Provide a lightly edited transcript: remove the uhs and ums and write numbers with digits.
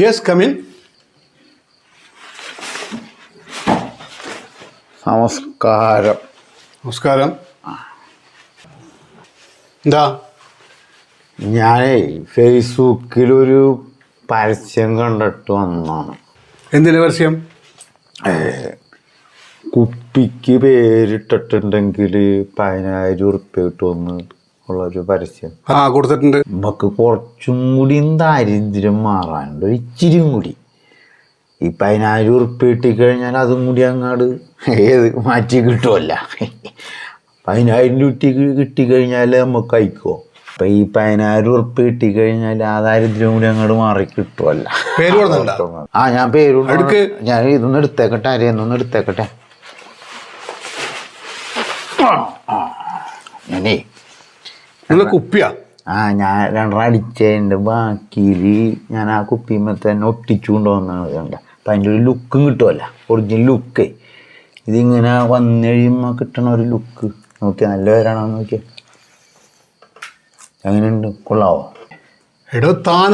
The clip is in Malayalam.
Yes, come in. നമസ്കാരം. നമസ്കാരം. എന്താ? ഞാനേ ഫേസ്ബുക്കിലൊരു പരസ്യം കണ്ടിട്ട് വന്നതാണ്. എന്തിനു പരസ്യം? കുപ്പിക്ക് പേരിട്ടിട്ടുണ്ടെങ്കിൽ 10,000 ഉറുപ്പ്യ കിട്ടുമെന്ന് ഉള്ളൊരു പരസ്യം. കൊടുത്തിട്ടുണ്ട്. നമുക്ക് കുറച്ചും കൂടി ദാരിദ്ര്യം മാറാനുണ്ട്, ഒരു ഇച്ചിരിയും കൂടി. ഈ 10,000 ഉറുപ്പ്യ കിട്ടിക്കഴിഞ്ഞാൽ അതും കൂടി അങ്ങാട് മാറ്റി കിട്ടുമല്ല. 10,000 രൂപയ്ക്ക് കിട്ടിക്കഴിഞ്ഞാൽ നമുക്ക് കഴിക്കുമോ? അപ്പം ഈ 10,000 ഉറുപ്പ്യ കിട്ടിക്കഴിഞ്ഞാൽ ആ ദാരിദ്ര്യം കൂടി അങ്ങോട്ട് മാറി കിട്ടുമല്ല. ഞാൻ പേര് ഞാൻ ഇതൊന്നും എടുത്തേക്കട്ടെ, അരിയൊന്നും എടുത്തേക്കട്ടെ. ഞാനേ കുപ്പിയാ ഞാൻ 2 അടിച്ചതിൻ്റെ ബാക്കിയിൽ ഞാൻ ആ കുപ്പിമേ തന്നെ ഒട്ടിച്ചു കൊണ്ടുവന്നാണ് കണ്ട. അപ്പം അതിൻ്റെ ഒരു ലുക്കും കിട്ടുമല്ല, ഒറിജിനൽ ലുക്ക്. ഇതിങ്ങനെ വന്നു കഴിയുമ്പോൾ കിട്ടണ ഒരു ലുക്ക് നോക്കിയാൽ നല്ല പേരാണോ നോക്കിയാൽ എങ്ങനെയുണ്ട്? കൊള്ളാവോ? എടോ താൻ